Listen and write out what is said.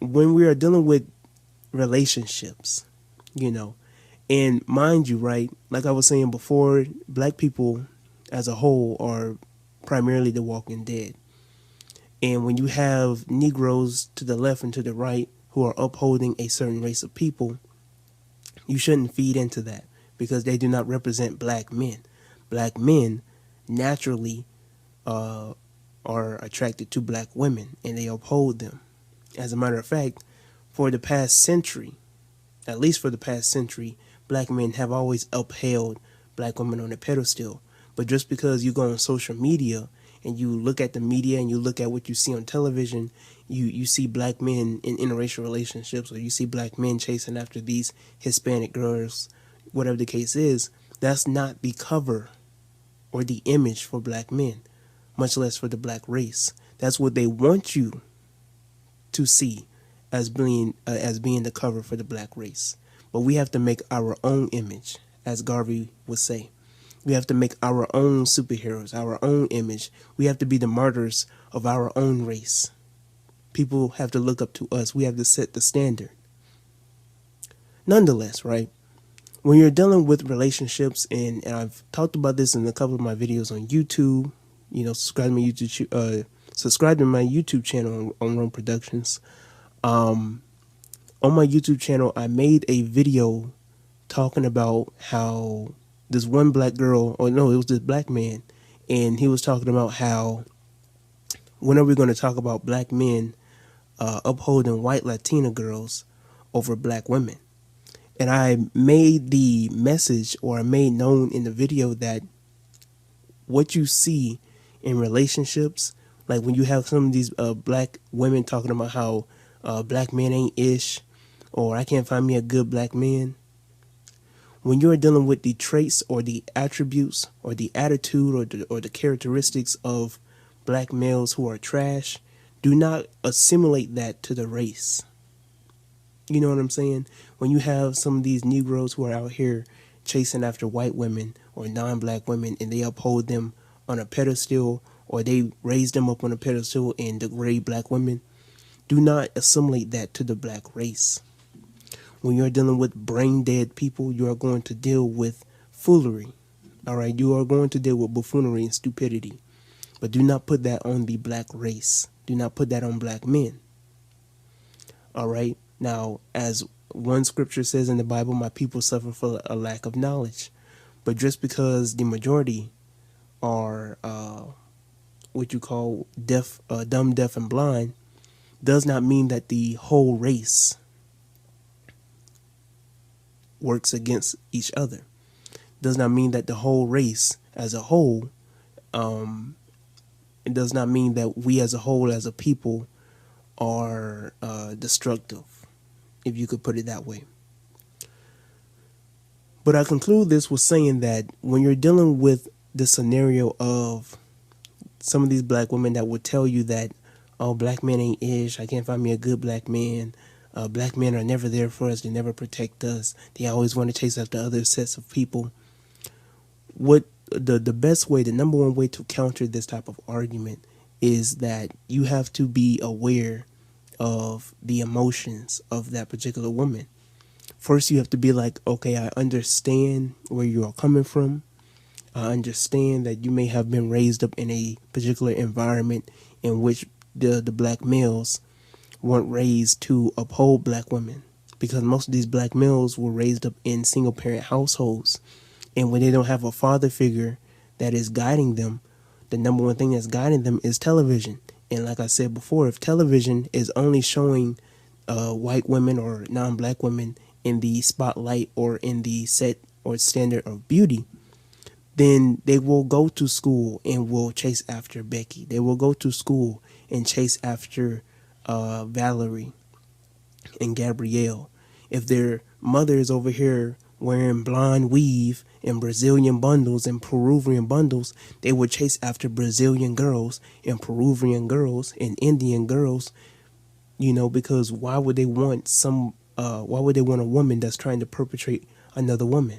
when we are dealing with relationships, you know, and mind you, right, like I was saying before, black people as a whole are primarily the walking dead. And when you have Negroes to the left and to the right who are upholding a certain race of people, you shouldn't feed into that because they do not represent black men. Black men naturally uh, are attracted to black women and they uphold them. As a matter of fact, for the past century, at least for the past century, black men have always upheld black women on a pedestal. But just because you go on social media and you look at the media and you look at what you see on television, you see black men in interracial relationships, or you see black men chasing after these Hispanic girls, whatever the case is, that's not the cover or the image for black men, much less for the black race. That's what they want you to see as being the cover for the black race. But we have to make our own image, as Garvey would say. We have to make our own superheroes, our own image. We have to be the martyrs of our own race. People have to look up to us. We have to set the standard. Nonetheless, right, when you're dealing with relationships, and I've talked about this in a couple of my videos on YouTube, subscribe to my YouTube channel on Rome Productions. On my YouTube channel, I made a video talking about how this one black girl, or no, it was this black man, and he was talking about how when are we going to talk about black men upholding white Latina girls over black women? And I made the message, or I made known in the video, that what you see in relationships, like when you have some of these black women talking about how black men ain't ish, or I can't find me a good black man. When you're dealing with the traits or the attributes or the attitude or the characteristics of black males who are trash, do not assimilate that to the race. You know what I'm saying? When you have some of these Negroes who are out here chasing after white women or non-black women, and they uphold them on a pedestal, or they raise them up on a pedestal and degrade black women, do not assimilate that to the black race. When you're dealing with brain dead people, you are going to deal with foolery. All right, you are going to deal with buffoonery and stupidity. But do not put that on the black race. Do not put that on black men. All right. Now, as one scripture says in the Bible, my people suffer for a lack of knowledge. But just because the majority are what you call dumb, deaf, and blind, does not mean that the whole race works against each other. Does not mean that the whole race as a whole, it does not mean that we as a whole, as a people, are destructive, if you could put it that way. But I conclude this with saying that when you're dealing with the scenario of some of these black women that would tell you that, oh, black men ain't ish, I can't find me a good black man, black men are never there for us, they never protect us, they always want to chase after other sets of people. What the best way, the number one way to counter this type of argument is that you have to be aware of the emotions of that particular woman. First, you have to be like, okay, I understand where you are coming from. I understand that you may have been raised up in a particular environment in which the black males weren't raised to uphold black women, because most of these black males were raised up in single parent households. And when they don't have a father figure that is guiding them, the number one thing that's guiding them is television. And like I said before, if television is only showing white women or non-black women in the spotlight or in the set or standard of beauty, then they will go to school and will chase after Becky. They will go to school and chase after Valerie and Gabrielle. If their mother is over here wearing blonde weave and Brazilian bundles and Peruvian bundles, they would chase after Brazilian girls and Peruvian girls and Indian girls, because why would they want a woman that's trying to perpetrate another woman?